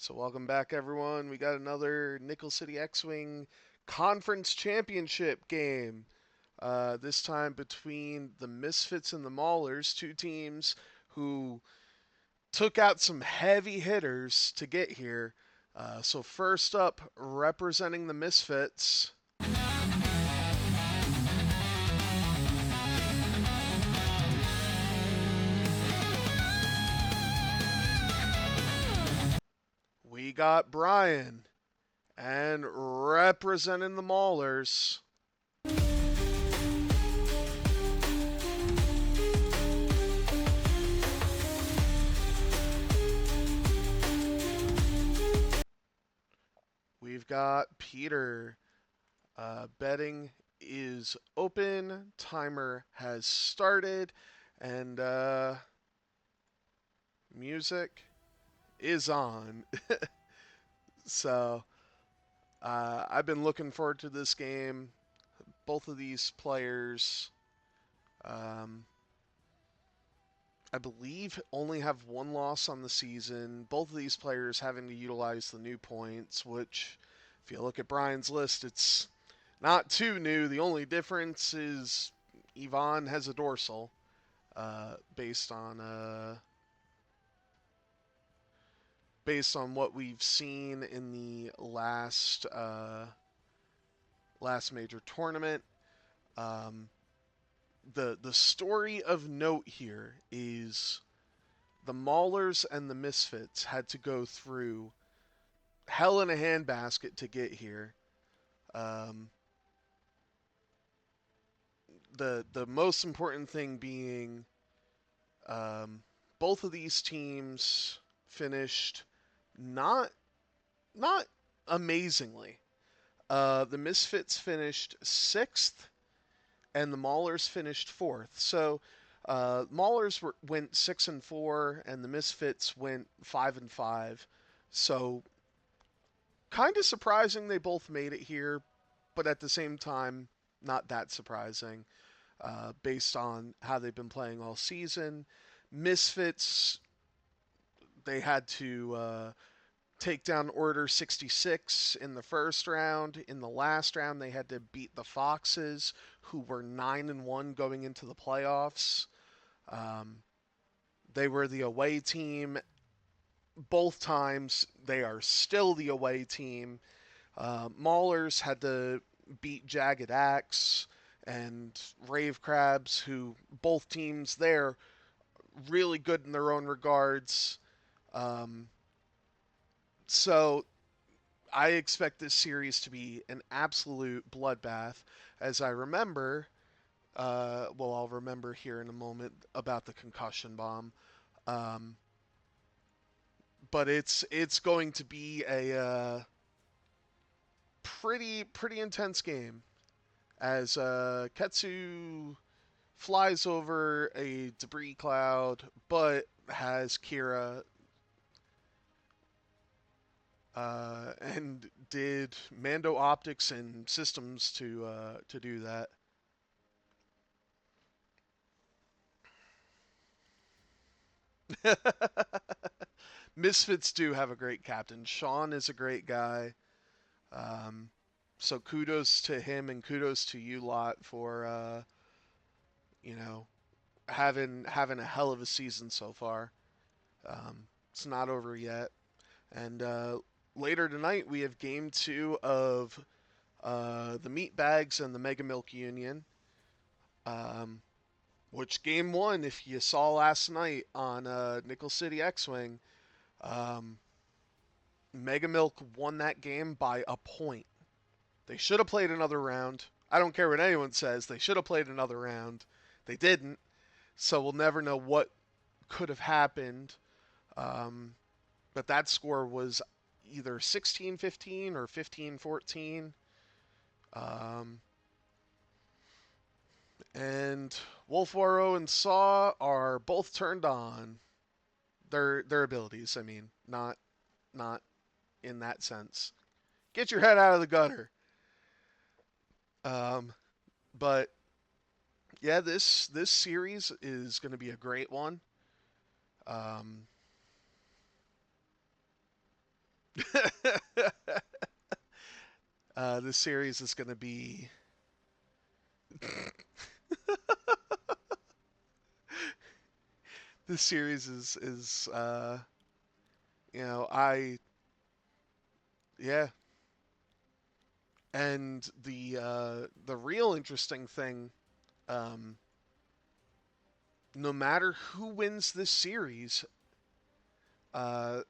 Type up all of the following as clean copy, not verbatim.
So welcome back, everyone. We got another Nickel City X-Wing Conference Championship game. This time between the Misfits and the Mawlers, two teams who took out some heavy hitters to get here. So first up, representing the Misfits, we got Brian. And representing the Maulers, we've got Peter. Betting is open. Timer has started. And music is on. So I've been looking forward to this game. Both of these players, um, I believe, only have one loss on the season. Both of these players having to utilize the new points, which, if you look at Brian's list, it's not too new. The only difference is Yvonne has a dorsal, based on what we've seen in the last major tournament. Um, the story of note here is the Maulers and the Misfits had to go through hell in a handbasket to get here. Um, the most important thing being, um, both of these teams finished not not amazingly. The Misfits finished sixth, and the Maulers finished fourth. So went 6-4, and the Misfits went 5-5. So kind of surprising they both made it here, but at the same time, not that surprising, based on how they've been playing all season. Misfits, they had to take down Order 66 in the first round. In the last round, they had to beat the Foxes, who were 9-1 going into the playoffs. Um, they were the away team both times. They are still the away team. Maulers had to beat Jagged Axe and Rave Crabs, who both teams there really good in their own regards. Um, so I expect this series to be an absolute bloodbath. As I remember, I'll remember here in a moment about the concussion bomb. Um, but it's going to be a pretty intense game as Ketsu flies over a debris cloud, but has Kira, and did Mando optics and systems to do that. Misfits do have a great captain. Sean is a great guy. Um, so kudos to him and kudos to you lot for you know having a hell of a season so far. It's not over yet, and later tonight we have game two of the Meat Bags and the Mega Milk Union. Um, which game one, if you saw last night on Nickel City X-Wing, um, Mega Milk won that game by a point. They should have played another round. I don't care what anyone says. They should have played another round. They didn't. So we'll never know what could have happened. Um, but that score was either 16-15 or 15-14. Um, and Wolf Waro and Saw are both turned on. Their abilities, I mean, not in that sense. Get your head out of the gutter. Um, but yeah, this series is going to be a great one. Um, this series is going to be this series is you know, I yeah. And the real interesting thing, um, no matter who wins this series, uh,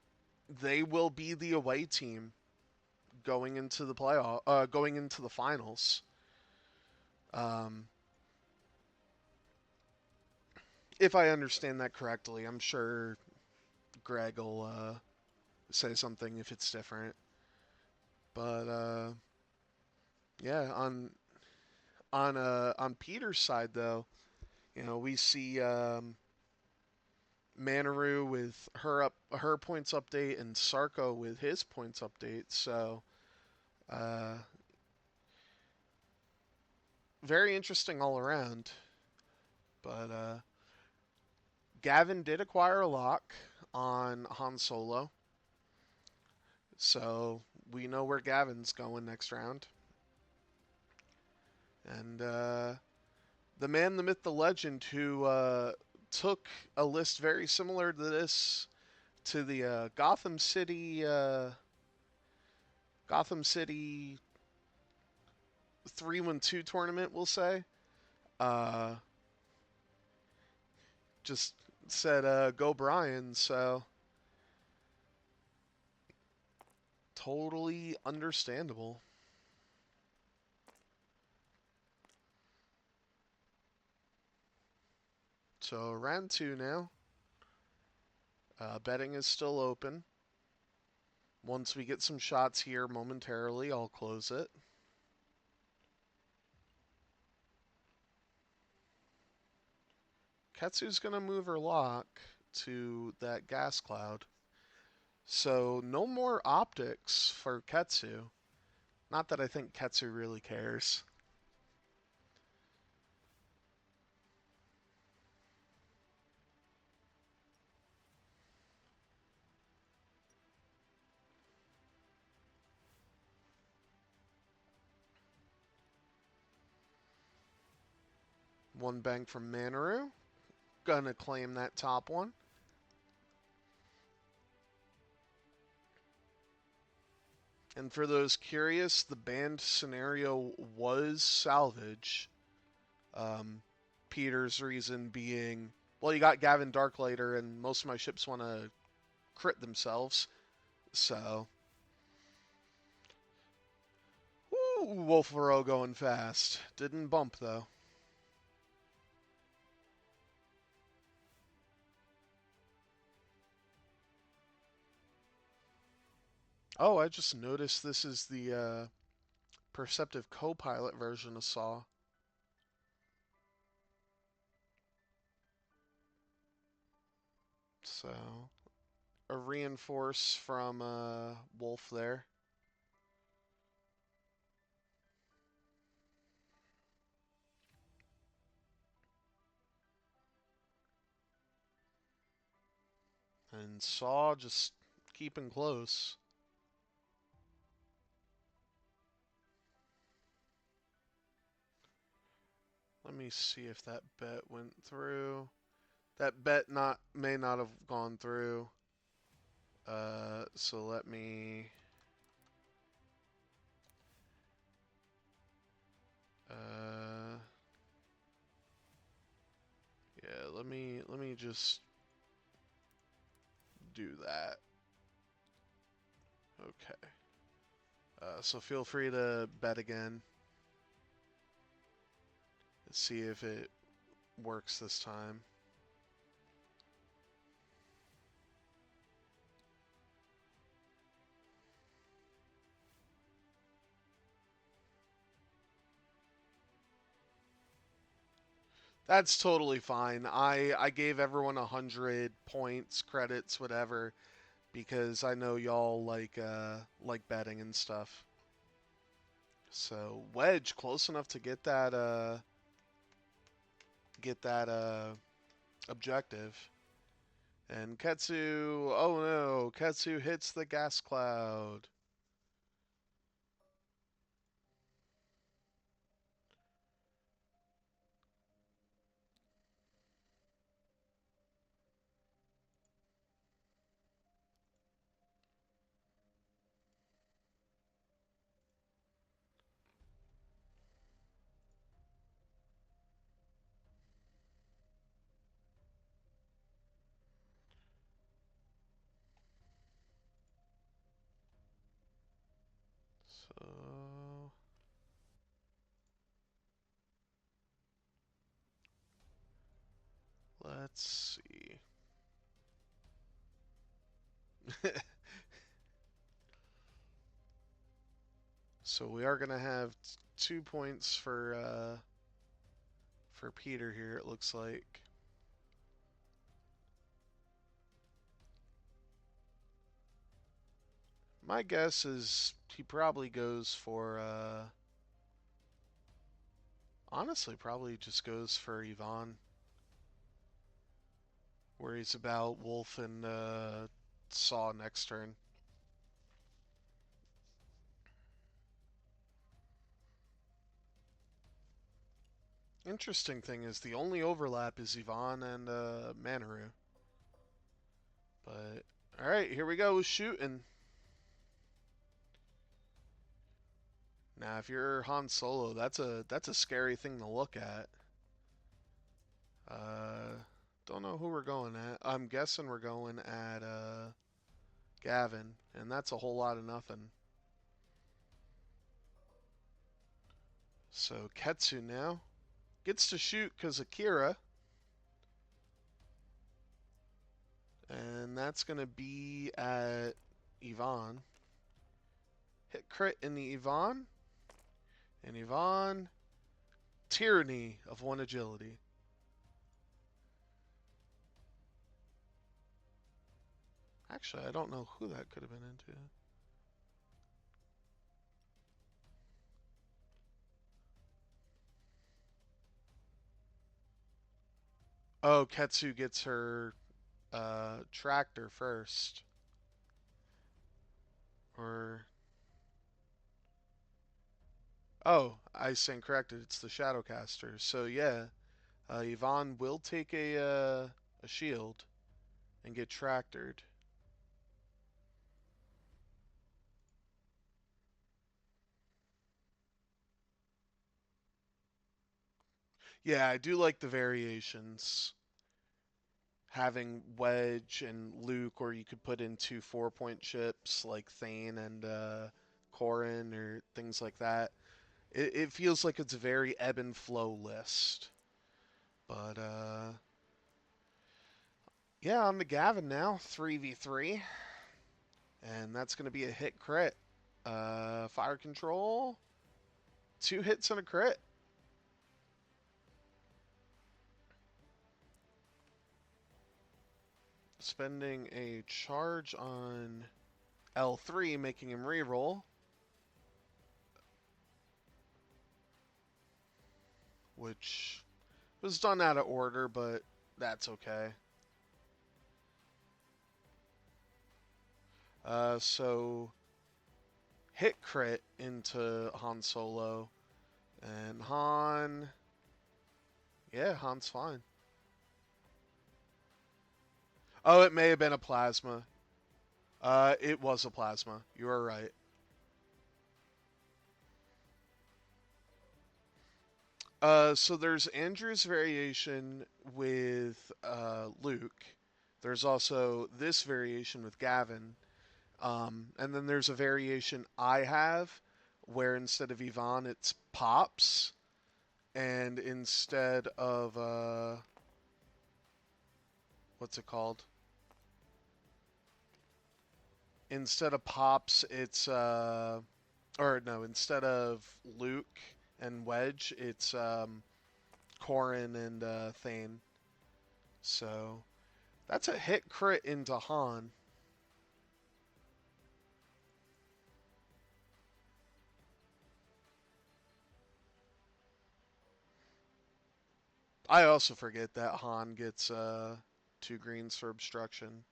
they will be the away team going into the going into the finals. Um, if I understand that correctly, I'm sure Greg will say something if it's different. But yeah, on Peter's side though, you know, we see Manaru with her points update and Sarko with his points update. So uh, very interesting all around. But Gavin did acquire a lock on Han Solo, so we know where Gavin's going next round. And the man, the myth, the legend, who took a list very similar to this to the Gotham City 3-1-2 tournament, we'll say. Uh, just said go Brian, so totally understandable. So round two now. Betting is still open. Once we get some shots here momentarily, I'll close it. Ketsu's going to move her lock to that gas cloud. So no more optics for Ketsu. Not that I think Ketsu really cares. One bang from Manaru. Gonna claim that top one. And for those curious, the banned scenario was salvage. Um, Peter's reason being, well, you got Gavin Darklighter, and most of my ships want to crit themselves. So, woo, Wolfero going fast. Didn't bump though. Oh, I just noticed this is the Perceptive Copilot version of Saw. So, a reinforce from Wolf there. And Saw just keeping close. Let me see if that bet went through. That bet may not have gone through. So let me. Uh, yeah, let me just do that. Okay. So feel free to bet again. Let's see if it works this time. That's totally fine. I gave everyone 100 points, credits, whatever, because I know y'all like betting and stuff. So Wedge close enough to get that objective. And Ketsu, oh no, Ketsu hits the gas cloud. Let's see. So we are gonna have 2 points for Peter here. It looks like. My guess is he probably goes for. Honestly, probably just goes for Yvonne. Worries about Wolf and Saw next turn. Interesting thing is the only overlap is Yvonne and Manaru. But alright, here we go, shooting. Now if you're Han Solo, that's a scary thing to look at. Don't know who we're going at. I'm guessing we're going at Gavin, and that's a whole lot of nothing. So Ketsu now gets to shoot because Akira. And that's going to be at Yvonne. Hit crit in the Yvonne. And Yvonne, tyranny of 1 agility. Actually, I don't know who that could have been into. Oh, Ketsu gets her tractor first. Or. Oh, I stand corrected. It's the Shadowcaster. So, yeah, Yvonne will take a shield and get tractored. Yeah, I do like the variations. Having Wedge and Luke, or you could put in 2 4-point chips like Thane and Corrin or things like that. It feels like it's a very ebb and flow list. But yeah, on to Gavin now, 3v3. And that's going to be a hit crit. Fire control, 2 hits and a crit. Spending a charge on L3, making him reroll. Which was done out of order, but that's okay. So hit crit into Han Solo, and Han, yeah, Han's fine. Oh, it may have been a plasma. It was a plasma. You are right. So there's Andrew's variation with Luke. There's also this variation with Gavin. And then there's a variation I have where instead of Yvonne, it's Pops. And instead of, what's it called? Instead of Pops, it's, or no, instead of Luke and Wedge, it's Corrin and Thane. So that's a hit crit into Han. I also forget that Han gets 2 greens for obstruction.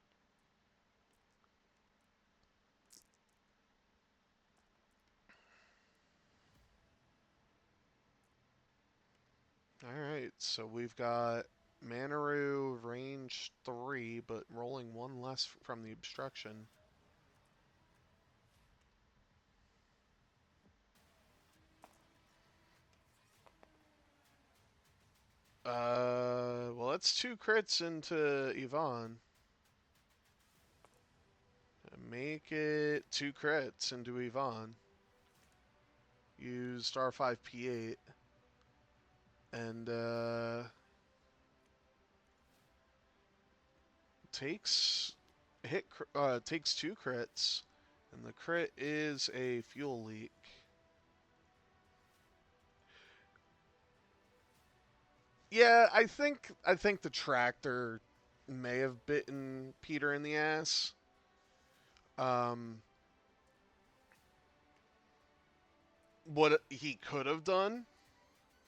Alright, so we've got Manaru range 3, but rolling 1 less from the obstruction. Well, that's 2 crits into Yvonne. Make it 2 crits into Yvonne. Use star 5 P8. And, takes takes two crits, and the crit is a fuel leak. Yeah, I think the tractor may have bitten Peter in the ass. Um, what he could have done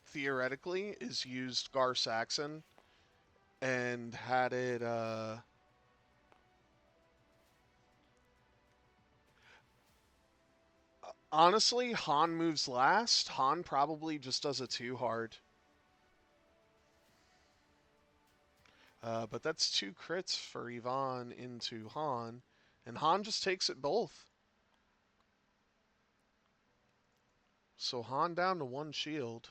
theoretically is used Gar Saxon and had it. Honestly, Han moves last. Han probably just does a two hard. But that's two crits for Yvonne into Han, and Han just takes it both. So Han down to one shield.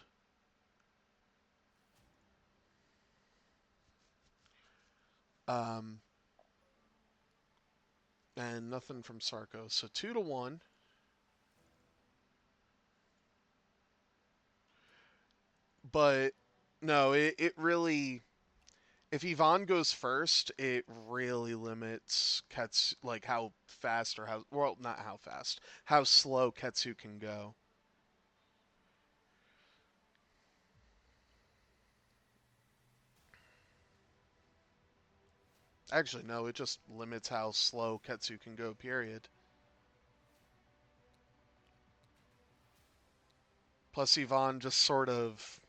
Um, and nothing from Sarko. So 2-1. But no, it really. If Yvonne goes first, it really limits Ketsu, like how fast or how, well, not how fast, how slow Ketsu can go. Actually, no, it just limits how slow Ketsu can go, period. Plus, Yvonne just sort of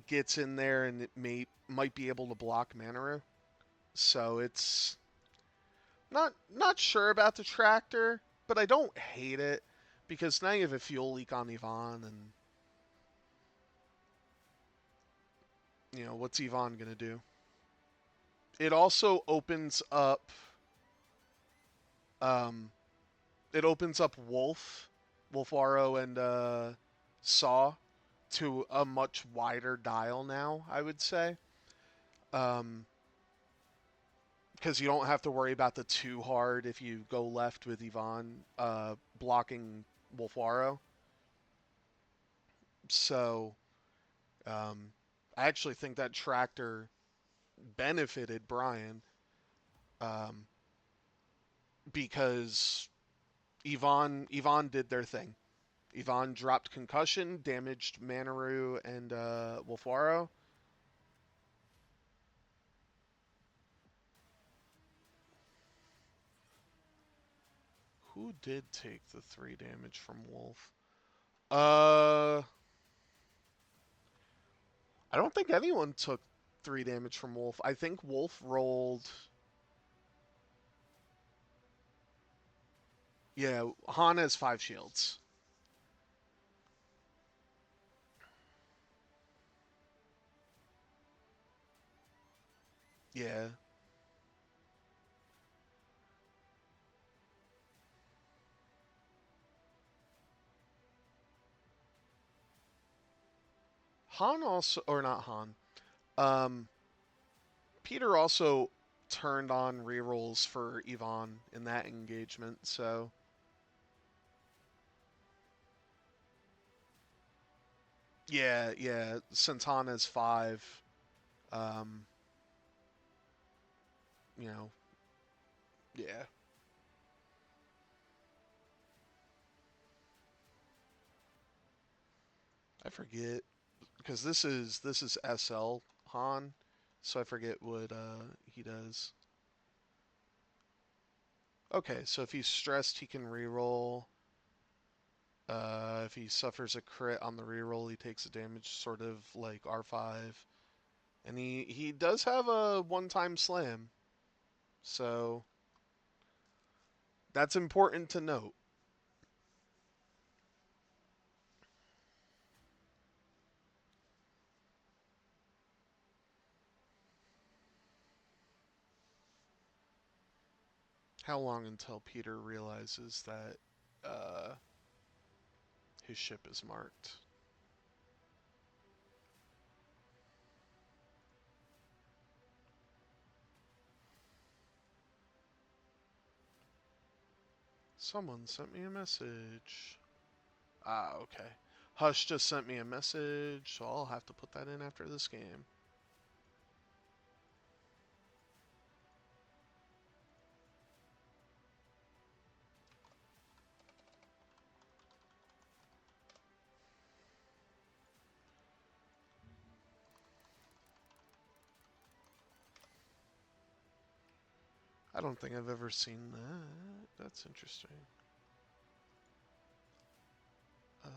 gets in there and it might be able to block Manoru. So it's not sure about the tractor, but I don't hate it because now you have a fuel leak on Yvonne, and what's Yvonne gonna do? It also um, opens up Wolfaro, and Saw to a much wider dial now. I would say, um, because you don't have to worry about the too hard if you go left with Yvonne blocking Wolfaro. So I actually think that tractor benefited Brian, um, because Yvonne did their thing. Yvonne dropped concussion, damaged Manoru and Wolfaro. Who did take the 3 damage from Wolf? Uh, I don't think anyone took 3 damage from Wolf. I think Wolf rolled. Yeah, Han has 5 shields. Yeah. Han also, or not Han. Um, Peter also turned on rerolls for Yvonne in that engagement, so yeah, yeah. Since Han has 5, um, you know, yeah. I forget because this is SL Han, so I forget what he does. Okay, so if he's stressed, he can reroll. If he suffers a crit on the reroll, he takes a damage, sort of like R5. And he does have a one-time slam, so that's important to note. How long until Peter realizes that uh, his ship is marked? Someone sent me a message. Ah, okay. Hush just sent me a message, so I'll have to put that in after this game. I don't think I've ever seen that. That's interesting. Um,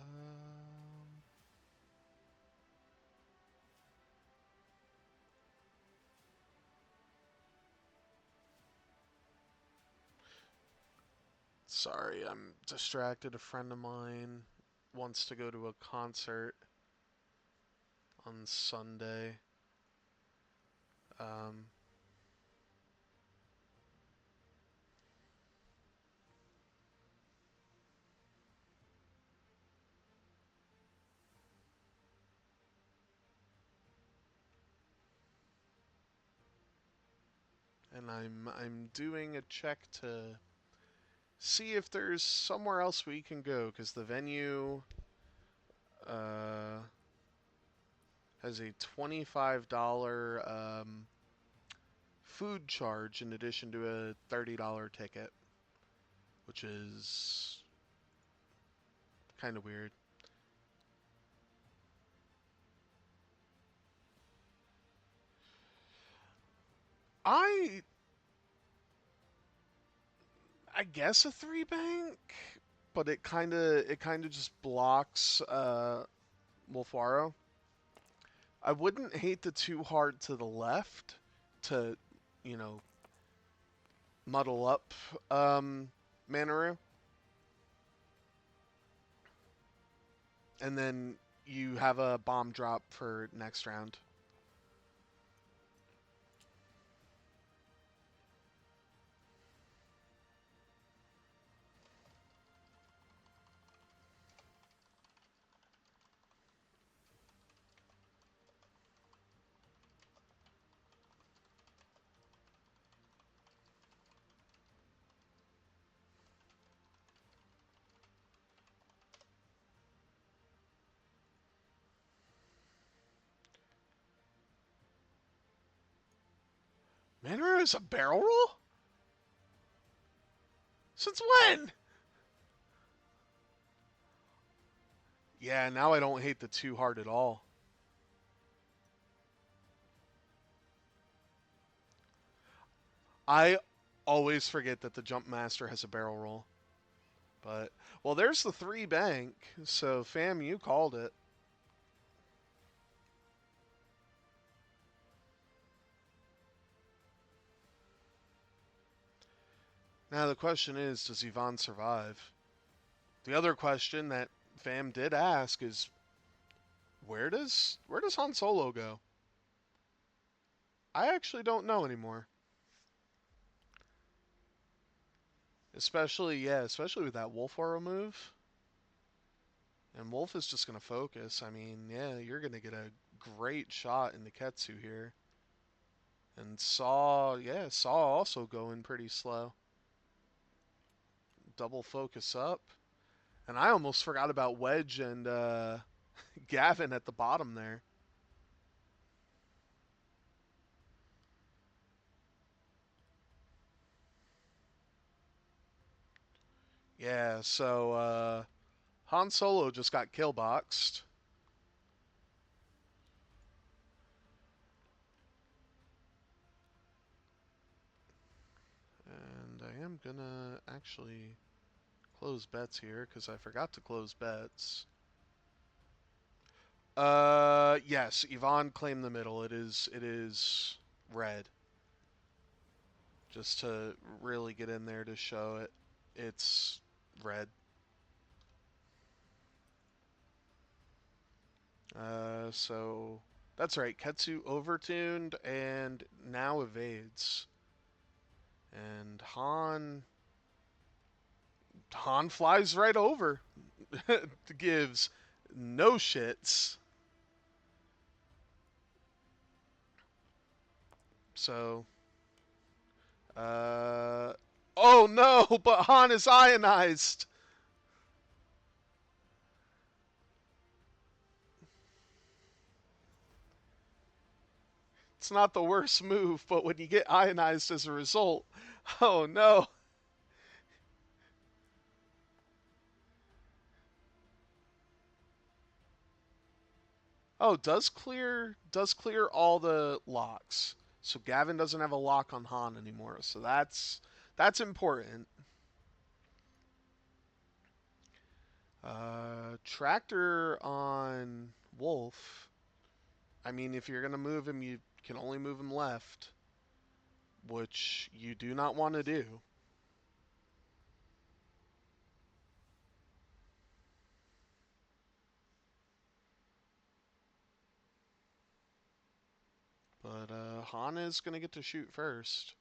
Sorry, I'm distracted. A friend of mine wants to go to a concert on Sunday. Um, and I'm doing a check to see if there's somewhere else we can go because the venue uh, has a $25 food charge in addition to a $30 ticket, which is kind of weird. I I guess a three bank, but it kind of just blocks Wolfaro. I wouldn't hate the too hard to the left to, you know, muddle up Manaru, and then you have a bomb drop for next round. Manaru is a barrel roll? Since when? Yeah, now I don't hate the too hard at all. I always forget that the Jump Master has a barrel roll. But, well, there's the three bank. So, fam, you called it. Now, the question is, does Yvonne survive? The other question that fam did ask is, where does Han Solo go? I actually don't know anymore. Especially with that Wolf Aura move. And Wolf is just going to focus. I mean, yeah, you're going to get a great shot in the Ketsu here. And Saw also going pretty slow. Double focus up. And I almost forgot about Wedge and Gavin at the bottom there. Yeah, so Han Solo just got kill boxed. And I am gonna actually close bets here because I forgot to close bets. Yes, Yvonne claimed the middle. It is red. Just to really get in there to show it. It's red. So that's right. Ketsu overtuned and now evades. And Han flies right over. Gives no shits. So, uh, oh no, but Han is ionized. It's not the worst move, but when you get ionized as a result, oh no. Oh, does clear all the locks. So Gavin doesn't have a lock on Han anymore. So that's important. Tractor on Wolf. I mean, if you're gonna move him, you can only move him left, which you do not want to do. But Han is gonna get to shoot first.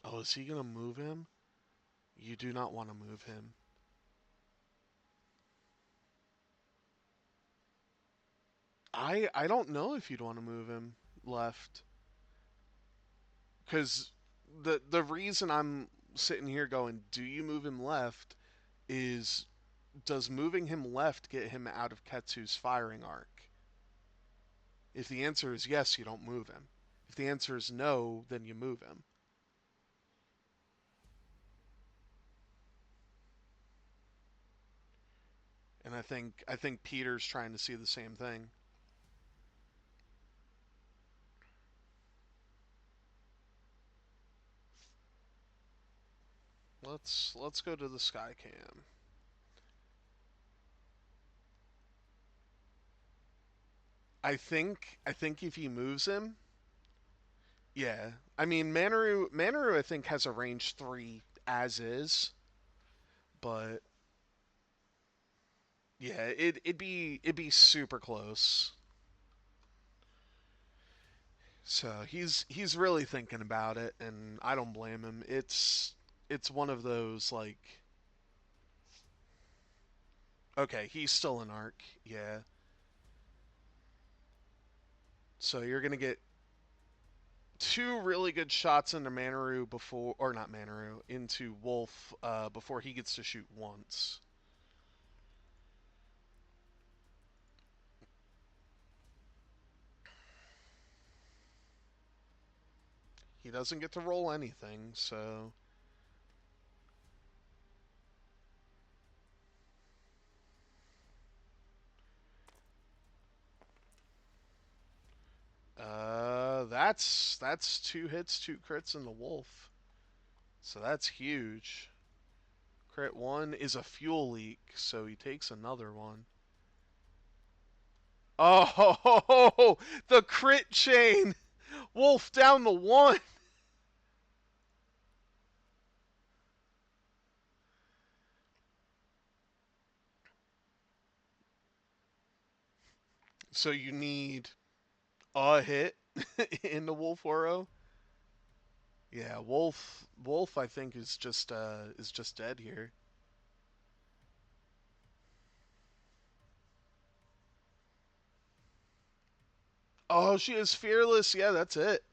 Oh, is he gonna move him? You do not want to move him. I don't know if you'd want to move him left, because the reason I'm sitting here going, do you move him left? Is does moving him left get him out of Ketsu's firing arc? If the answer is yes, you don't move him. If the answer is no, then you move him. And I think Peter's trying to see the same thing. Let's go to the sky cam. I think if he moves him, yeah. I mean Manaru I think has a range 3 as is, but yeah, it'd be super close. So he's really thinking about it, and I don't blame him. It's one of those like, okay, he's still in arc, yeah. So you're gonna get two really good shots into Manaru before, or not Manaru, into Wolf before he gets to shoot once. He doesn't get to roll anything, so that's two hits, two crits, and the Wolf. So that's huge. Crit one is a fuel leak, so he takes another one. Oh, the crit chain! Wolf down the one. So you need a hit in the Wolf Oro. Yeah, Wolf I think is just dead here. Oh, she is fearless. Yeah, that's it.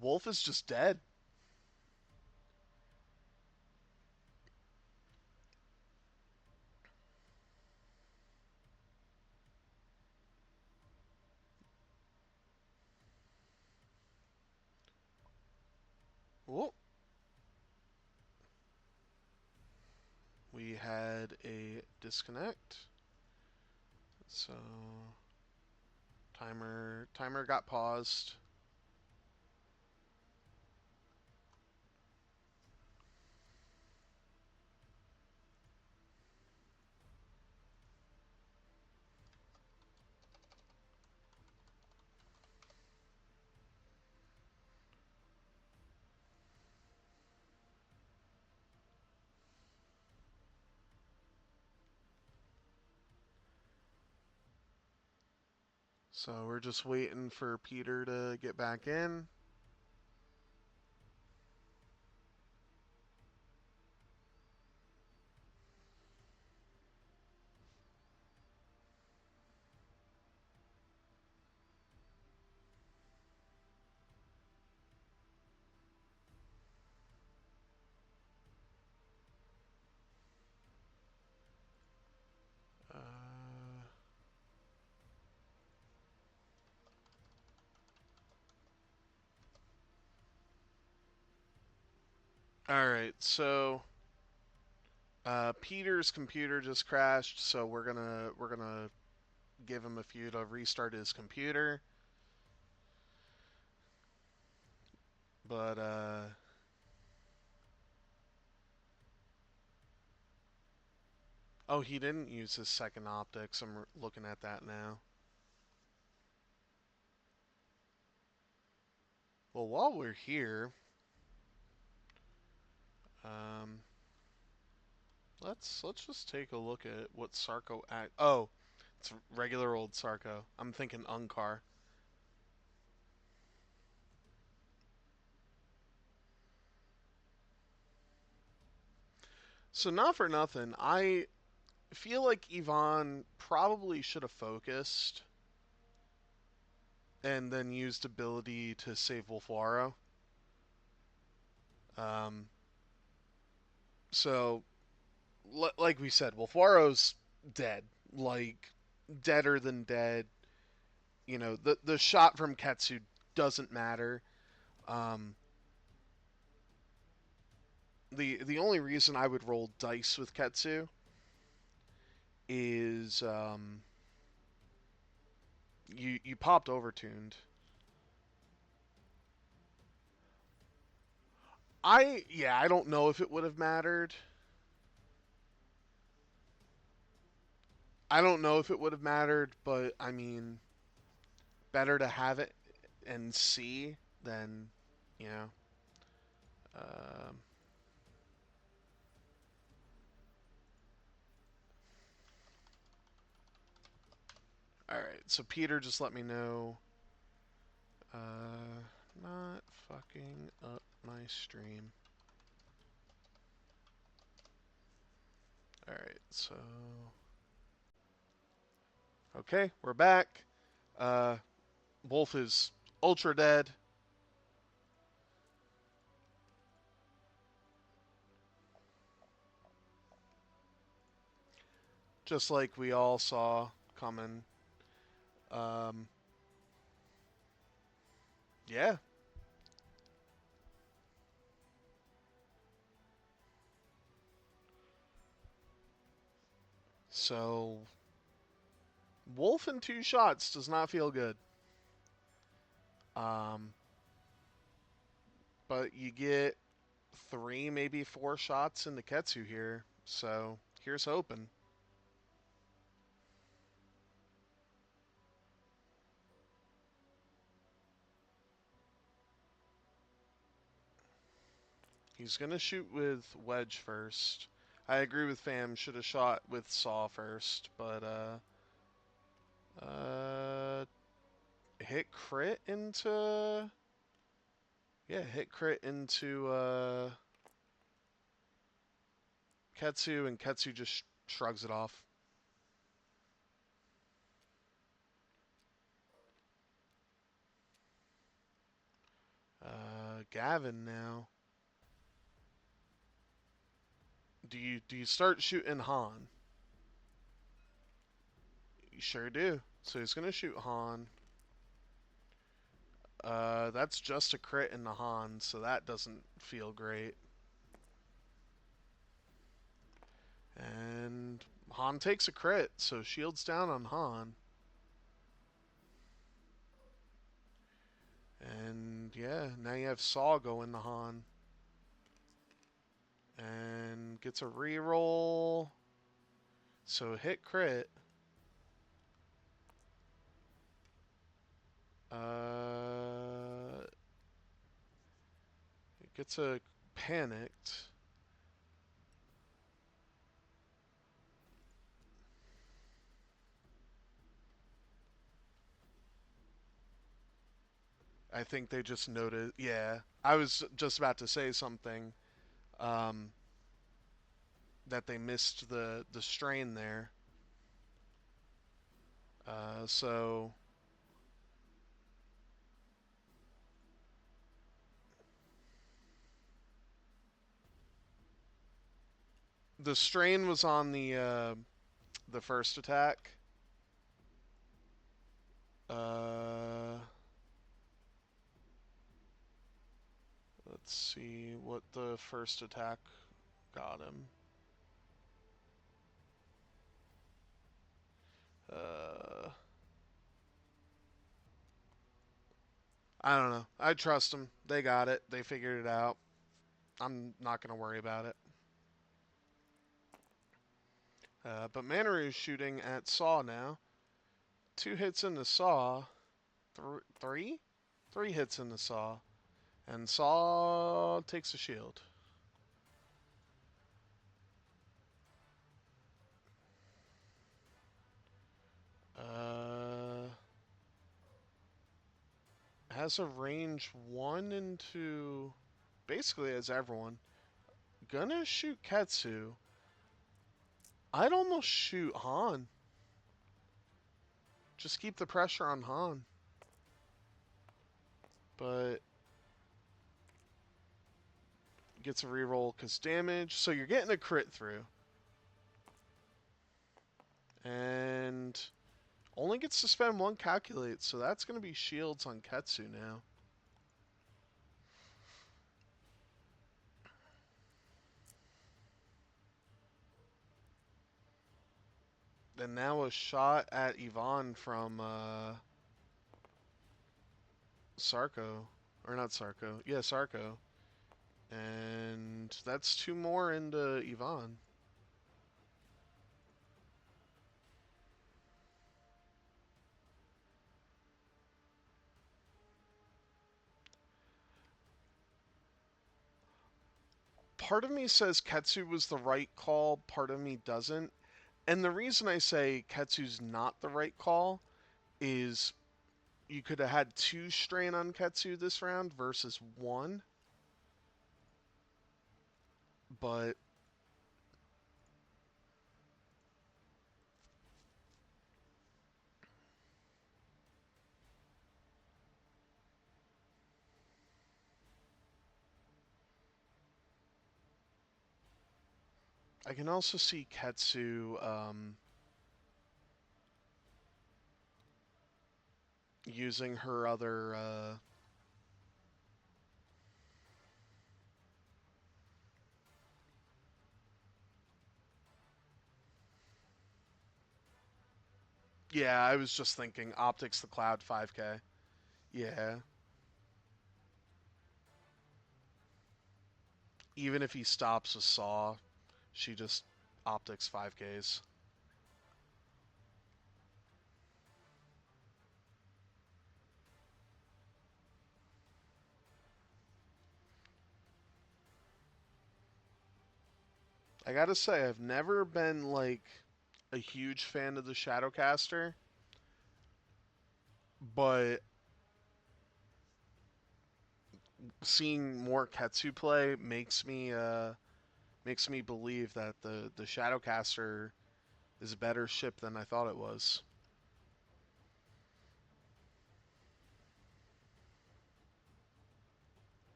Wolf is just dead. Oh, we had a disconnect. So timer got paused. So we're just waiting for Peter to get back in. Uh, all right, so Peter's computer just crashed, so we're gonna give him a few to restart his computer. But oh, he didn't use his second optics. I'm looking at that now. Well, while we're here, um, let's just take a look at what Sarko act. Oh, it's regular old Sarko. I'm thinking Unkar. So not for nothing, I feel like Yvonne probably should have focused and then used ability to save Wolfwaro. Um, so like we said, Wolfwaro's dead. Like deader than dead. You know, the shot from Ketsu doesn't matter. Um, the only reason I would roll dice with Ketsu is you popped overtuned. I don't know if it would have mattered. I don't know if it would have mattered, but I mean, better to have it and see than you know. Um, all right, so Peter, just let me know. Not fucking up my stream. All right, so okay, we're back. Uh, Wolf is ultra dead. Just like we all saw coming. Um, yeah. So Wolf in two shots does not feel good. Um, but you get three, maybe four shots into Ketsu here. So here's hoping. He's gonna shoot with Wedge first. I agree with Fam. Should have shot with Saw first, but uh, hit crit into hit crit into Ketsu, and Ketsu just shrugs it off. Gavin now. Do you start shooting Han? You sure do. So he's gonna shoot Han. That's just a crit in the Han, so that doesn't feel great. And Han takes a crit, so shields down on Han. And yeah, now you have Saw going to Han. And gets a reroll. So hit crit. It gets a panicked. I think they just noted. Yeah, I was just about to say something. Um, that they missed the strain there. So the strain was on the first attack. Uh, let's see what the first attack got him. Uh, I don't know. I trust them. They got it. They figured it out. I'm not gonna worry about it. But Manaru's shooting at Saw now. 2 hits in the Saw. Three? 3 hits in the Saw. And Saw takes a shield. Uh, has a range 1 into basically as everyone. Gonna shoot Ketsu. I'd almost shoot Han. Just keep the pressure on Han. But gets a reroll because damage. So you're getting a crit through. And only gets to spend 1 calculate. So that's going to be shields on Ketsu now. And now a shot at Yvonne from Sarko. Or not Sarko. Yeah, Sarko. And that's 2 more into Yvonne. Part of me says Ketsu was the right call, part of me doesn't. And the reason I say Ketsu's not the right call is you could have had 2 strain on Ketsu this round versus 1. But I can also see Ketsu using her other yeah, I was just thinking Optics the Cloud 5K. Yeah. Even if he stops a Saw, she just Optics 5Ks. I gotta say, I've never been like a huge fan of the Shadowcaster, but seeing more Ketsu play makes me believe that the Shadowcaster is a better ship than I thought it was.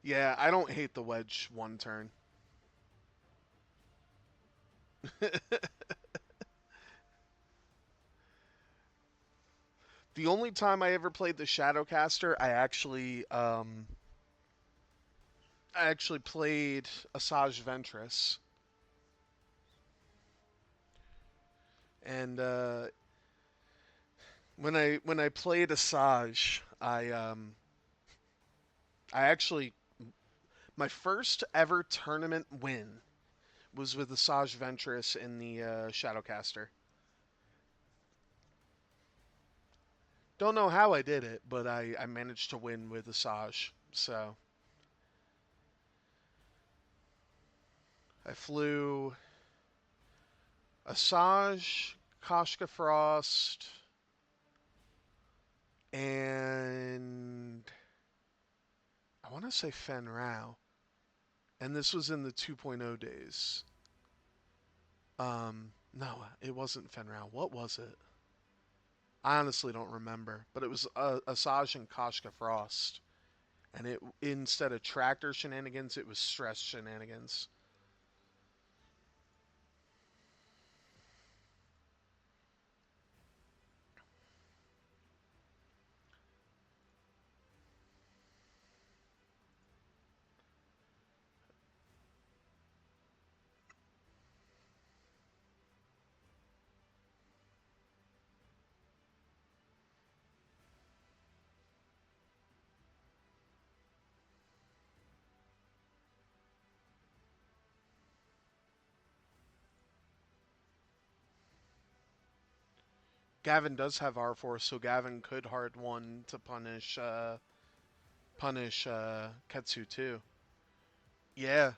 Yeah, I don't hate the wedge 1 turn. The only time I ever played the Shadowcaster, I actually played Asajj Ventress, and when I played Asajj, I actually my first ever tournament win was with Asajj Ventress in the Shadowcaster. Don't know how I did it, but I managed to win with Asajj. So I flew Asajj, Koshka Frost, and I want to say Fen Rao. And this was in the 2.0 days. No, it wasn't Fen Rao. What was it? I honestly don't remember, but it was Asajj and Koshka Frost. And it instead of tractor shenanigans, it was stress shenanigans. Gavin does have R4, so Gavin could hard one to punish Ketsu too. Yeah,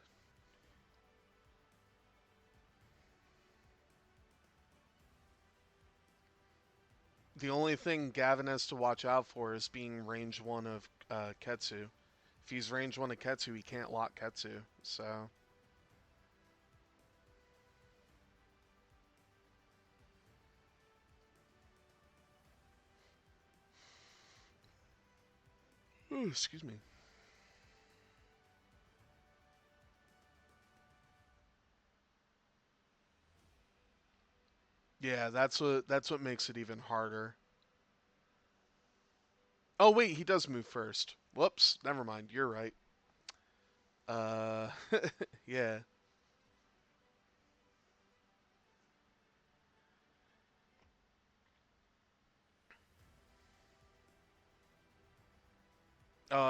the only thing Gavin has to watch out for is being range one of Ketsu. If he's range one of Ketsu, he can't lock Ketsu. So, ooh, excuse me. Yeah, that's what makes it even harder. Oh wait, he does move first. Whoops, never mind. You're right. Uh, yeah.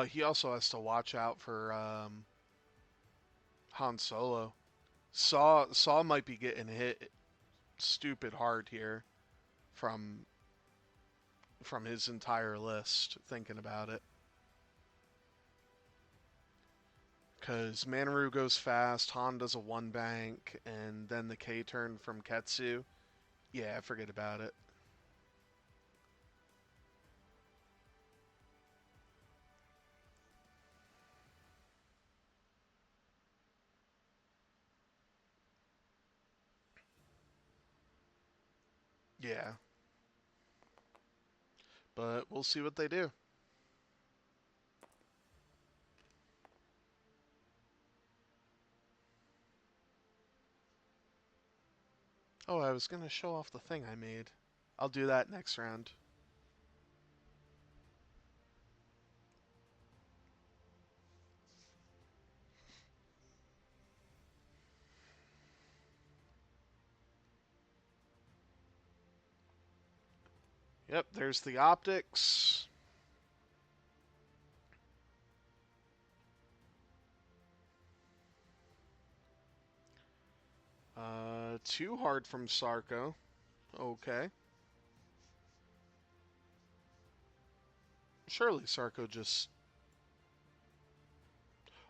He also has to watch out for Han Solo. Saw might be getting hit stupid hard here from from his entire list. Thinking about it, because Manaru goes fast, Han does a one bank, and then the K turn from Ketsu. Yeah, forget about it. Yeah, but we'll see what they do. Oh, I was gonna show off the thing I made. I'll do that next round. Yep, there's the optics. Too hard from Sarko. Okay. Surely Sarko just.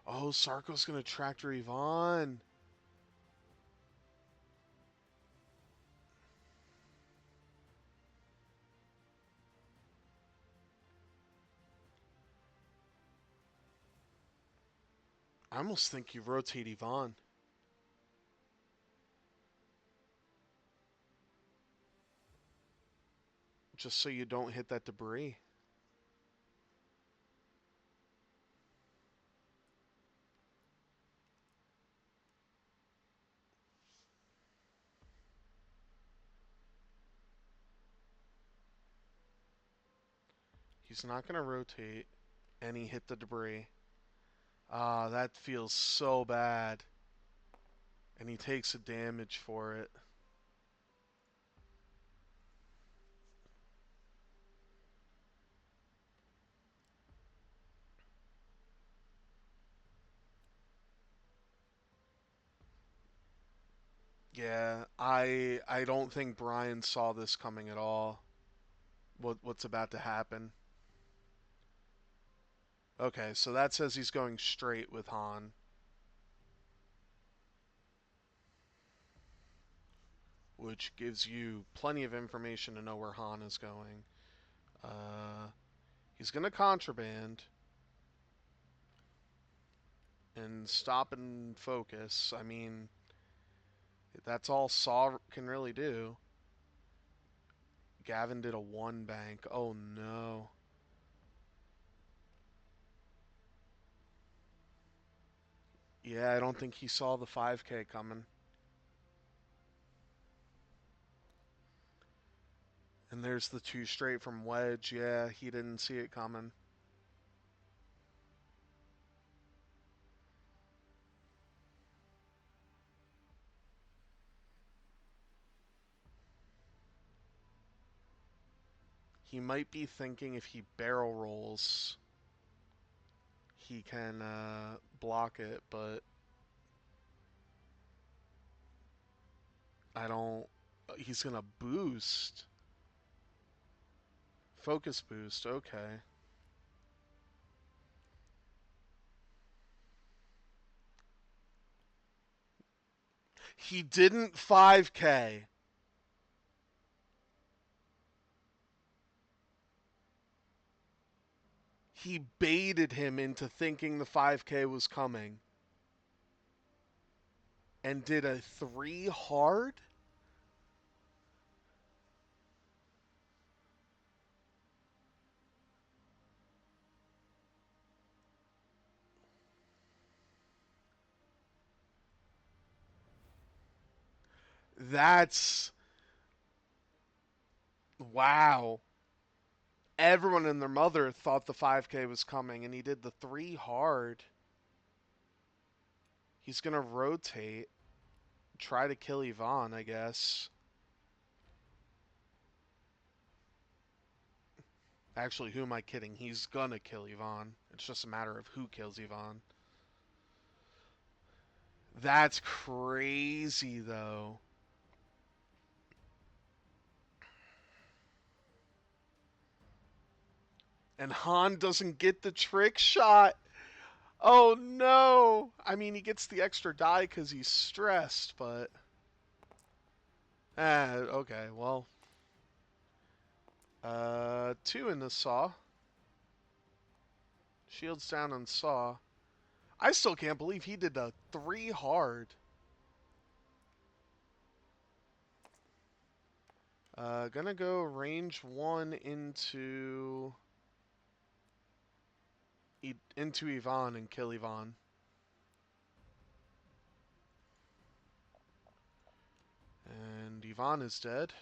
Oh, Sarko's gonna tractor Yvonne. I almost think you rotate Yvonne just so you don't hit that debris. He's not gonna rotate, and he hit the debris. Ah, that feels so bad. And he takes a damage for it. Yeah, I don't think Brian saw this coming at all. What's about to happen? Okay, so that says he's going straight with Han, which gives you plenty of information to know where Han is going. Uh, he's gonna contraband and stop and focus. I mean, that's all Saw can really do. Gavin did a one bank. Oh no. Yeah, I don't think he saw the 5K coming. And there's the two straight from Wedge. Yeah, he didn't see it coming. He might be thinking if he barrel rolls, he can block it, but I don't. He's gonna boost. Focus boost, okay. He didn't 5K. He baited him into thinking the 5K was coming and did a 3 hard? That's wow. Everyone and their mother thought the 5K was coming, and he did the 3 hard. He's going to rotate, try to kill Yvonne, I guess. Actually, who am I kidding? He's going to kill Yvonne. It's just a matter of who kills Yvonne. That's crazy, though. And Han doesn't get the trick shot. Oh no! I mean, he gets the extra die because he's stressed, but. Okay, well. Two in the saw. Shields down on saw. I still can't believe he did a 3 hard. Gonna go range 1 into Yvonne and kill Yvonne. And Yvonne is dead.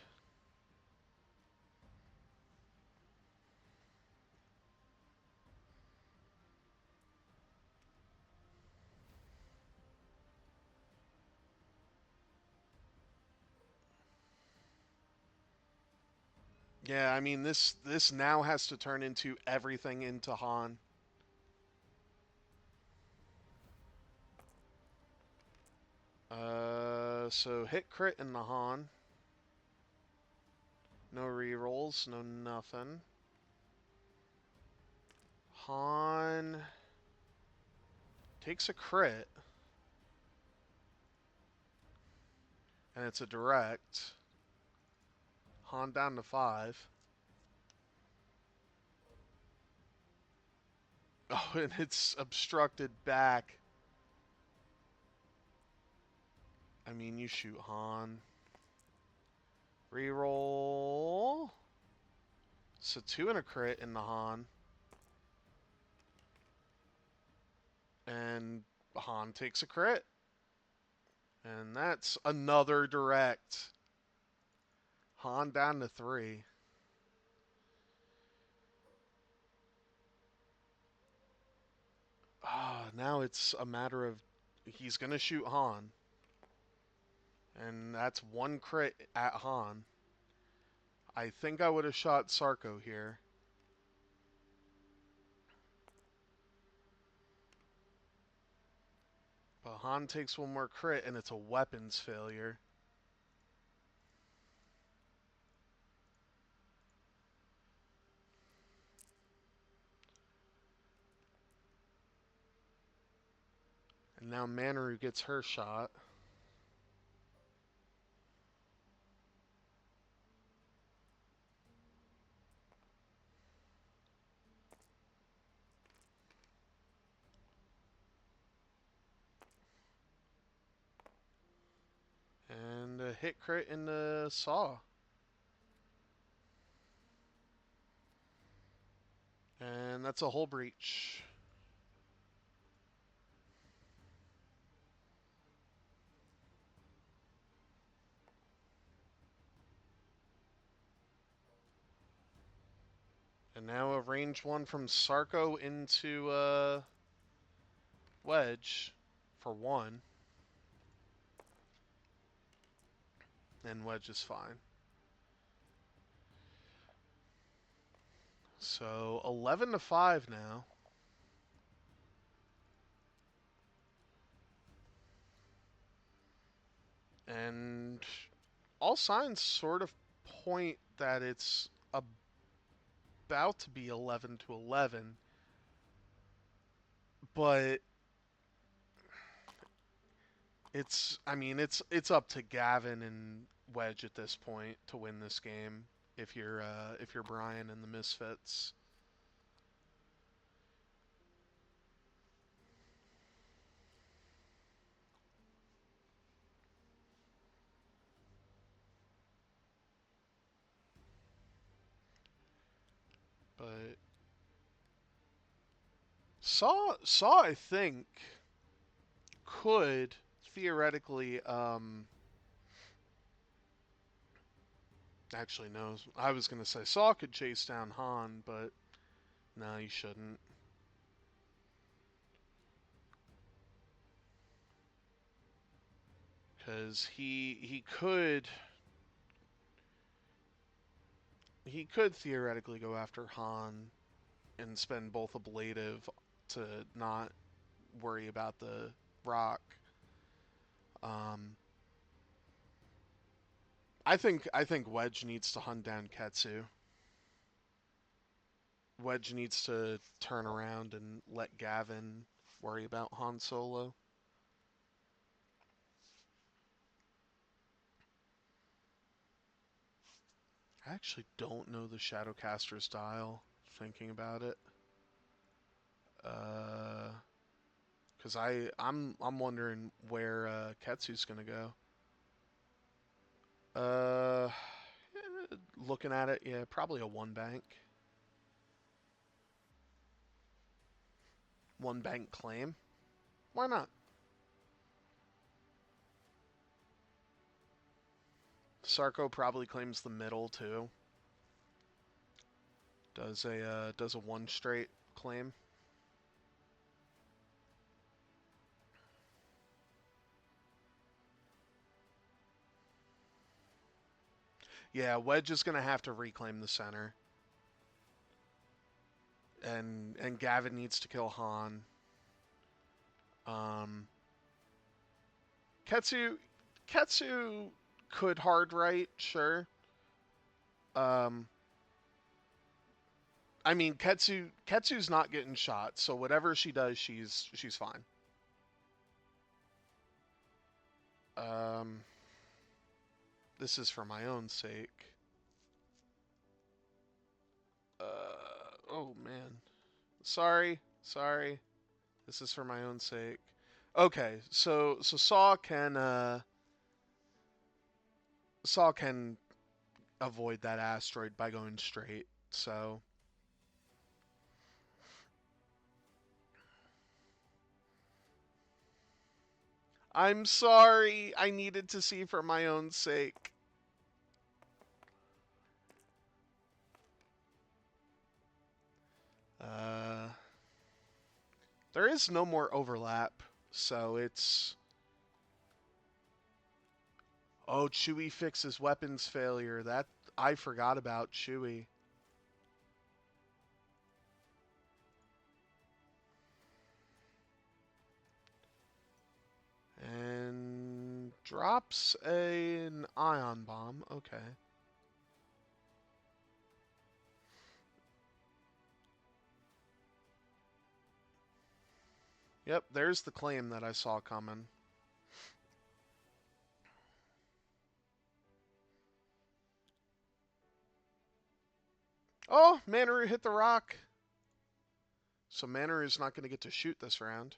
Yeah, I mean this now has to turn into everything into Han. So hit crit in the Han. No rerolls, no nothing. Han takes a crit, and it's a direct. Han down to 5. Oh, and it's obstructed back. I mean, you shoot Han. Reroll. So 2 and a crit in the Han. And Han takes a crit. And that's another direct. Han down to 3. Now it's a matter of he's going to shoot Han. And that's 1 crit at Han. I think I would have shot Sarko here. But Han takes 1 more crit, and it's a weapons failure. And now Manaru gets her shot. And a hit crit in the saw. And that's a hull breach. And now a range 1 from Sarko into Wedge for 1. And Wedge is fine. So 11 to 5 now. And all signs sort of point that it's about to be 11-11, but it's up to Gavin and Wedge at this point to win this game if you're Brian and the Misfits. But Saw I think could theoretically actually no, I was gonna say Saw could chase down Han, but no, he shouldn't. Because he could theoretically go after Han and spend both ablative to not worry about the rock. Um, I think Wedge needs to hunt down Ketsu. Wedge needs to turn around and let Gavin worry about Han Solo. I actually don't know the Shadowcaster style. Thinking about it, uh, because I'm wondering where Ketsu's gonna go. Uh, looking at it, yeah, probably a one bank claim. Why not? Sarko probably claims the middle too. Does a one straight claim. Yeah, Wedge is gonna have to reclaim the center, and Gavin needs to kill Han. Um, Ketsu Ketsu could hard right, sure. Um, I mean Ketsu's not getting shot, so whatever she does, she's fine. Um, this is for my own sake. Oh man, sorry. This is for my own sake. Okay, so Saw can avoid that asteroid by going straight. So I'm sorry. I needed to see for my own sake. Uh, there is no more overlap, so it's. Oh, Chewie fixes weapons failure. That I forgot about Chewie. And drops an ion bomb. Okay. Yep, there's the claim that I saw coming. Oh, Manaru hit the rock. So Manaru is not going to get to shoot this round.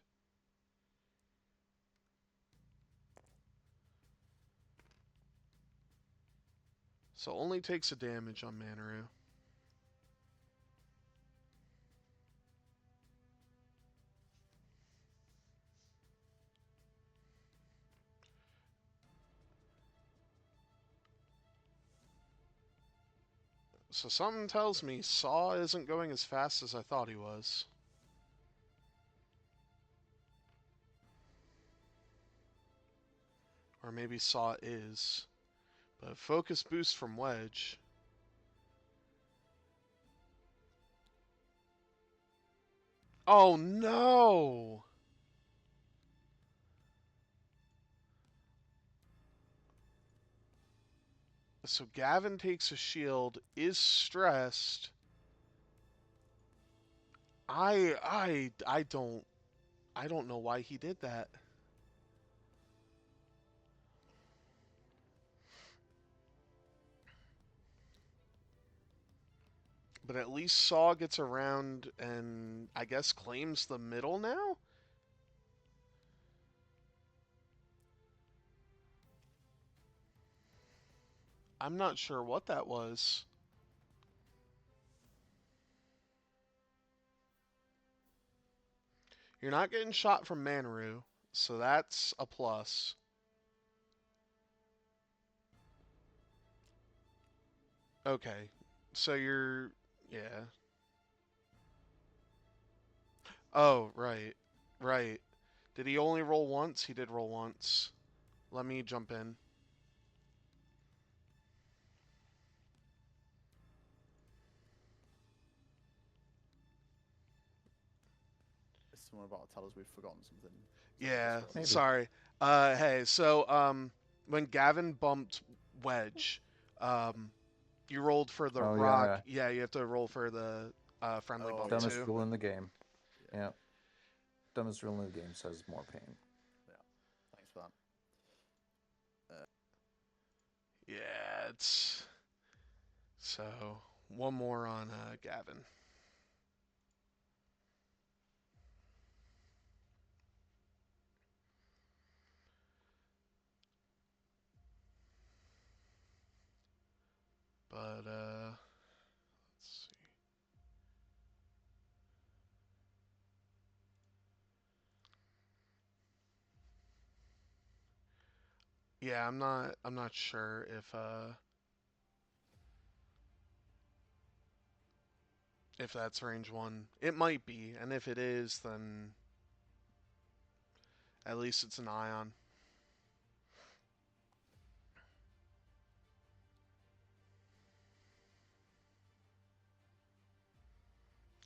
So only takes a damage on Manaru. So something tells me Saw isn't going as fast as I thought he was. Or maybe Saw is. But focus boost from Wedge. Oh no! So Gavin takes a shield, is stressed. I don't know why he did that. But at least Saw gets around and I guess claims the middle now? I'm not sure what that was. You're not getting shot from Manaru, so that's a plus. Okay. So you're yeah. Oh, right. Right. Did he only roll once? He did roll once. Let me jump in. Is someone about to tell us we've forgotten something? Yeah, Maybe. sorry. Hey, so when Gavin bumped Wedge, um, you rolled for the Oh, rock. yeah. Yeah, you have to roll for the friendly Oh, bump yeah. Dumbest too. rule in the game. Yeah. Yeah. Dumbest rule in the game says more pain. Yeah. Thanks for that. Yeah, it's so one more on Gavin. But let's see. Yeah, I'm not sure if that's range one. It might be, and if it is, then at least it's an ion.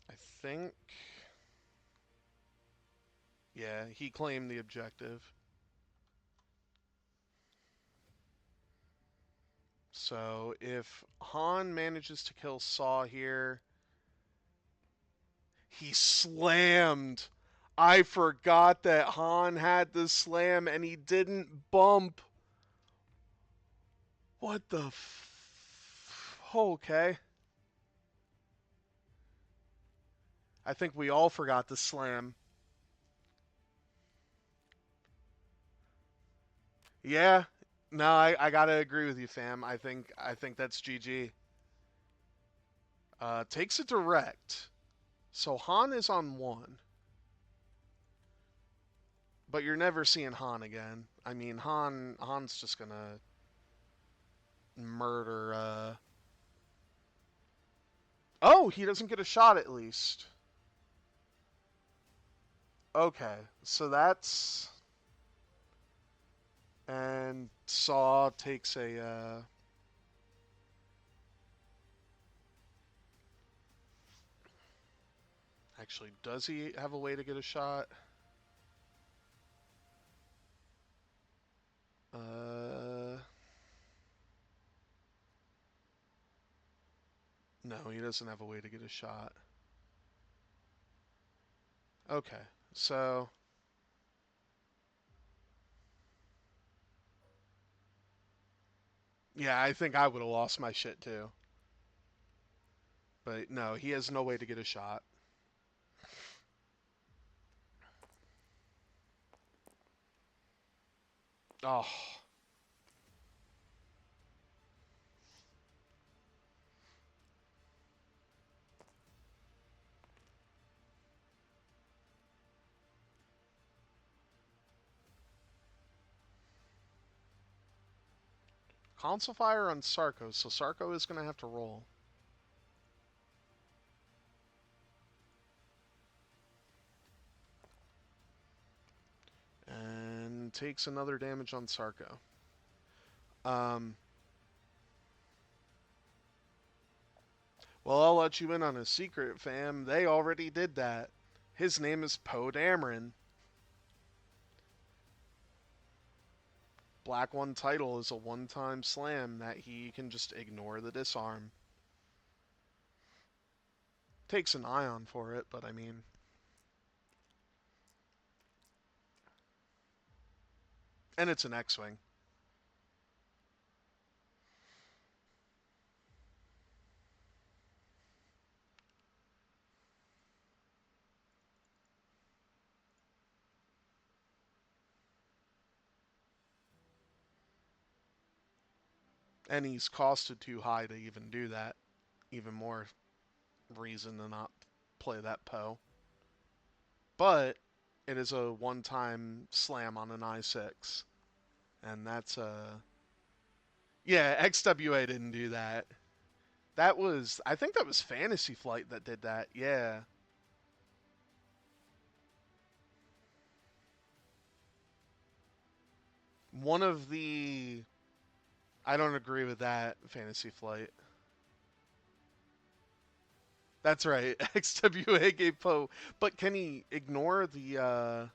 I think. Yeah, he claimed the objective. So if Han manages to kill Saw here, he slammed. I forgot that Han had the slam and he didn't bump. What the Okay. I think we all forgot the slam. Yeah. No, I gotta agree with you, fam. I think that's GG. Takes it direct. So Han is on one. But you're never seeing Han again. I mean, Han's just gonna murder. Oh, he doesn't get a shot at least. Okay, so that's and Saw takes a. Actually, does he have a way to get a shot? Uh, no, he doesn't have a way to get a shot. Okay, so yeah, I think I would have lost my shit too. But no, he has no way to get a shot. Oh, console fire on Sarko, so Sarko is gonna have to roll. And takes another damage on Sarko. Um, well, I'll let you in on a secret, fam. They already did that. His name is Poe Dameron. Black 1 title is a one-time slam that he can just ignore the disarm. Takes an ion for it, but I mean, and it's an X-wing. And he's costed too high to even do that. Even more reason to not play that Poe. But it is a one-time slam on an I6. And that's yeah, XWA didn't do that. That was, I think that was Fantasy Flight that did that. Yeah. One of the, I don't agree with that, Fantasy Flight. That's right. XWA gave Poe. But can he ignore the,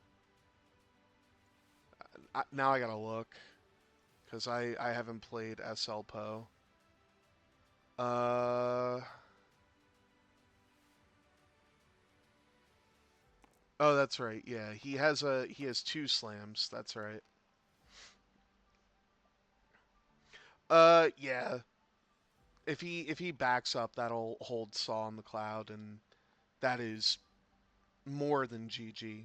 now I gotta look. Because I haven't played SL Poe. Uh, oh, that's right. Yeah, he has two slams. That's right. Yeah. If he backs up, that'll hold Saw in the cloud, and that is more than GG.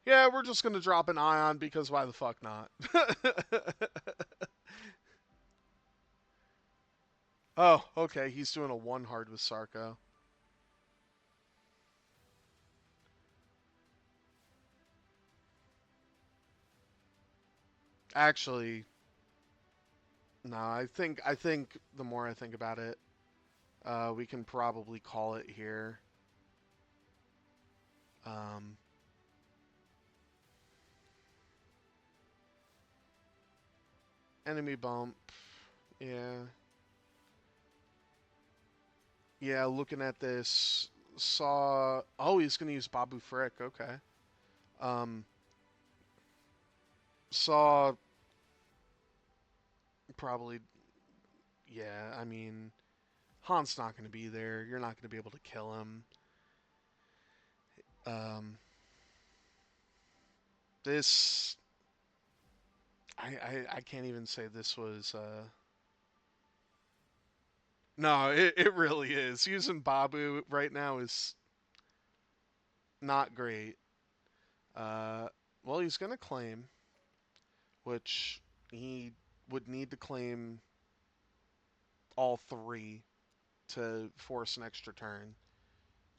Yeah, we're just gonna drop an ion because why the fuck not? Oh, okay. He's doing a one hard with Sarko. Actually, no. I think the more I think about it, we can probably call it here. Um, enemy bump. Yeah. Yeah, looking at this, saw. Oh, he's gonna use Babu Frick. Okay. Um, saw probably. Yeah, I mean, Han's not gonna be there. You're not gonna be able to kill him. Um, this. I can't even say this was. No, it really is. Using Babu right now is not great. Uh, well, he's gonna claim, which he would need to claim all three to force an extra turn.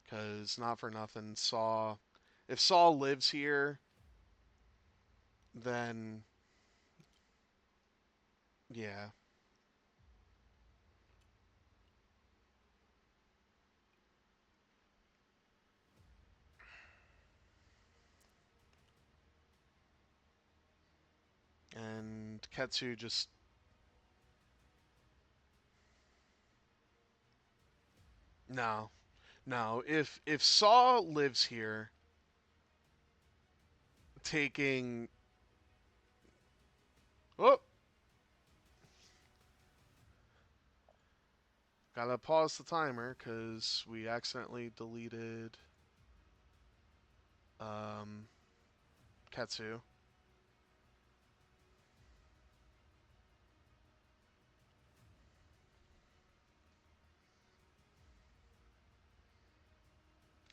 Because not for nothing, Saw. If Saw lives here, then yeah. And Ketsu just no, no. If Saw lives here, taking oh, gotta pause the timer because we accidentally deleted um, Ketsu.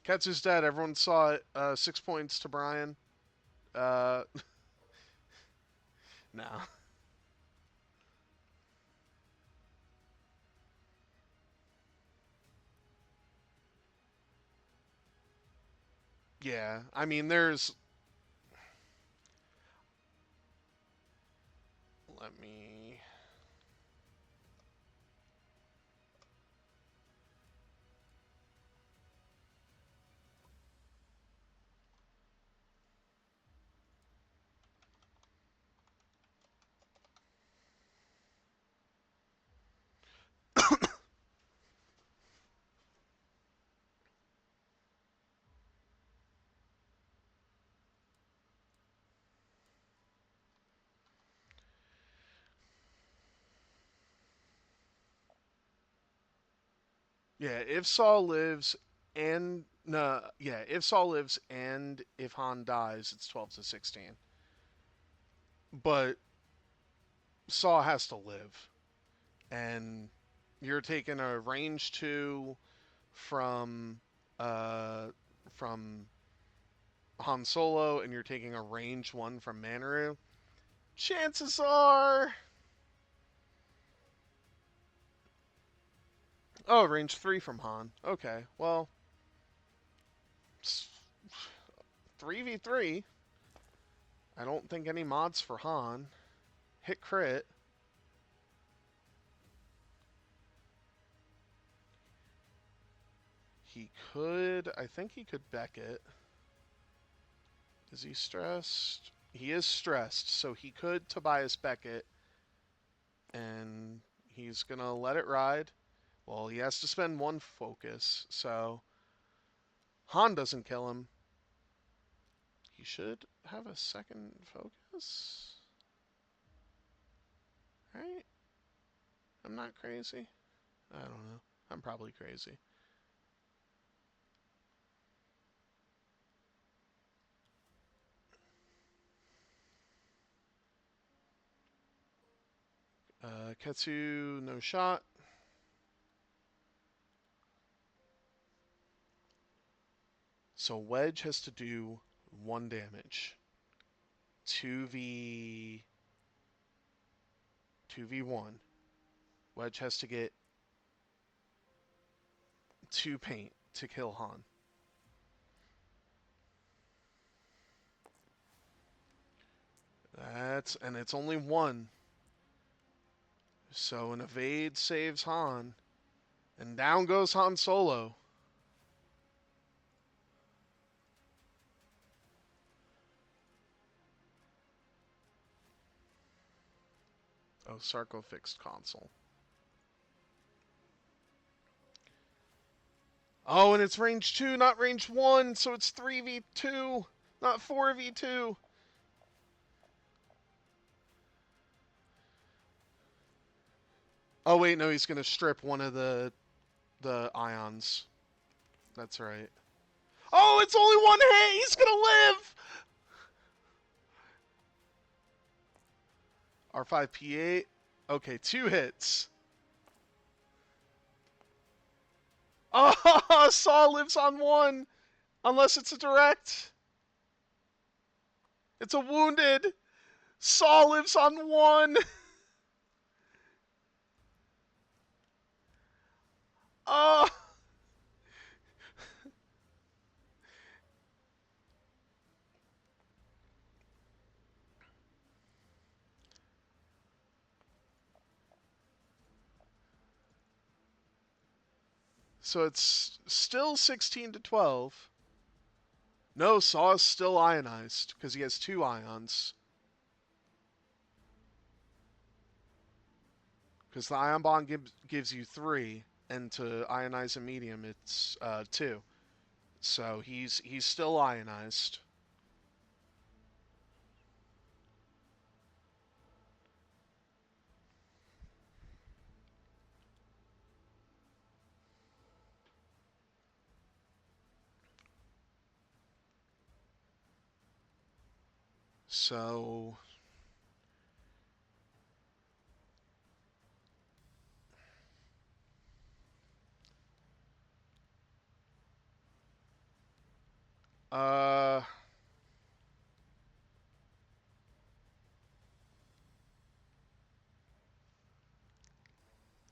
Ketsu's dead. Everyone saw it. 6 points to Brian. Uh, no. Yeah, I mean, there's. Let me. Yeah, if Saul lives and no, yeah, if Saul lives and if Han dies, it's 12 to 16. But Saul has to live, and you're taking a range 2 from uh from Han Solo, and you're taking a range 1 from Manaru. Chances are, oh, range 3 from Han. Okay, well, 3v3. I don't think any mods for Han. Hit crit. He could. I think he could Beckett. Is he stressed? He is stressed, so he could Tobias Beckett, and he's gonna let it ride. Well, he has to spend 1 focus, so Han doesn't kill him. He should have a 2nd focus, right? I'm not crazy. I don't know. I'm probably crazy. Ketsu, no shot. So Wedge has to do 1 damage. 2v 2v1. Wedge has to get 2 paint to kill Han. And it's only 1. So an evade saves Han, and down goes Han Solo. Oh, Sarko fixed console. Oh, and it's range 2, not range 1, so it's 3v2, not 4v2. Oh wait, no, he's gonna strip one of the ions. That's right. Oh, it's only 1 hit. He's gonna live. R5P8. Okay, 2 hits. Oh, Saw lives on 1, unless it's a direct. It's a wounded. Saw lives on 1. Oh. So it's still 16 to 12. No, Saw is still ionized because he has 2 ions. Because the ion bond gives you 3, and to ionize a medium, it's 2. So he's still ionized. So uh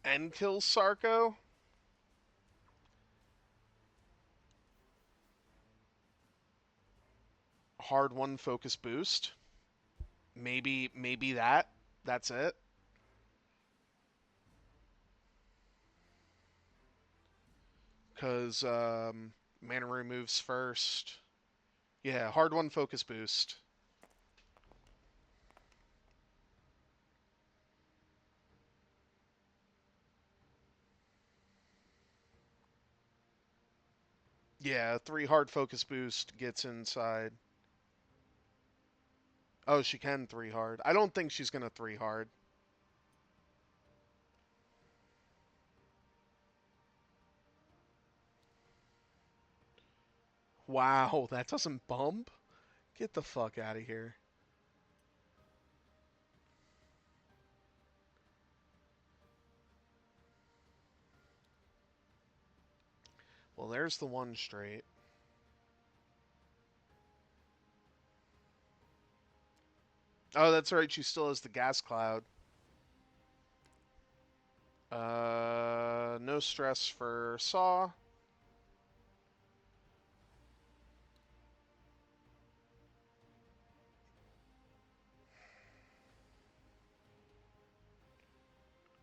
N kills Sarko. Hard 1 focus boost. Maybe that's it. Because Manaru moves first. Yeah, hard 1 focus boost. Yeah, 3 hard focus boost gets inside. Oh, she can 3 hard. I don't think she's gonna 3 hard. Wow, that doesn't bump? Get the fuck out of here. Well, there's the one straight. Oh, that's right. She still has the gas cloud. No stress for Saw.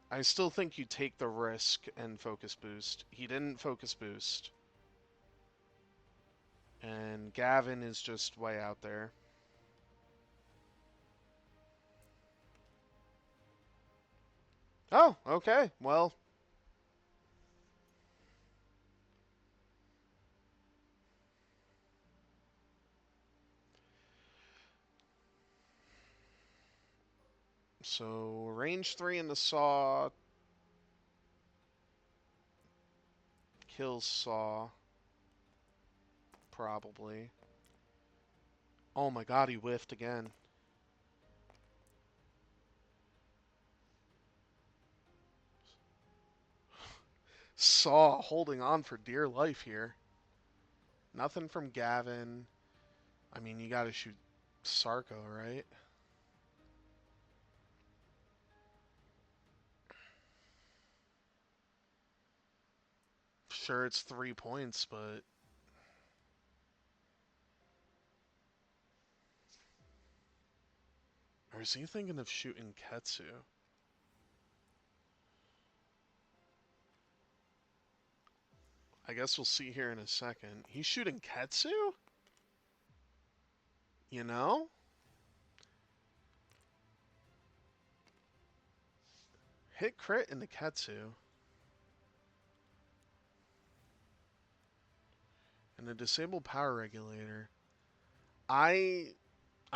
I still think you take the risk and focus boost. He didn't focus boost. And Gavin is just way out there. Oh, okay. Well, so range 3 in the Saw kills Saw. Probably. Oh my god, he whiffed again. Saw holding on for dear life here. Nothing from Gavin. I mean, you gotta shoot Sarko, right? Sure, it's 3 points, but... Or is he thinking of shooting Ketsu? I guess we'll see here in a second. He's shooting Ketsu? You know? Hit crit into Ketsu. And a disabled power regulator. I'm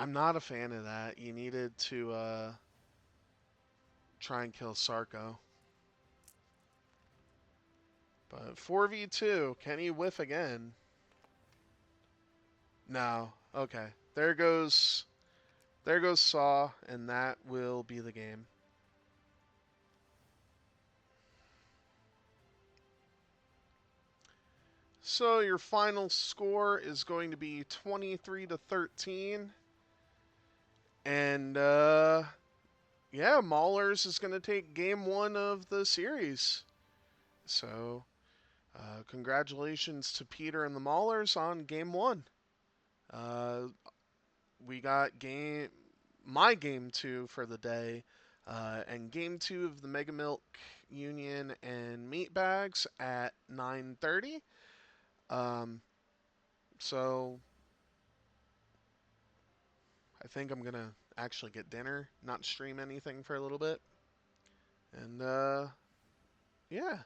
not a fan of that. You needed to try and kill Sarko. But 4v2, can he whiff again? No. Okay. There goes Saw, and that will be the game. So your final score is going to be 23-13. And yeah, Mawlers is going to take game 1 of the series. So congratulations to Peter and the Maulers on game 1. We got my game 2 for the day, and game 2 of the Mega Milk Union and Meat Bags at 9:30. So I think I'm gonna actually get dinner, not stream anything for a little bit, and yeah.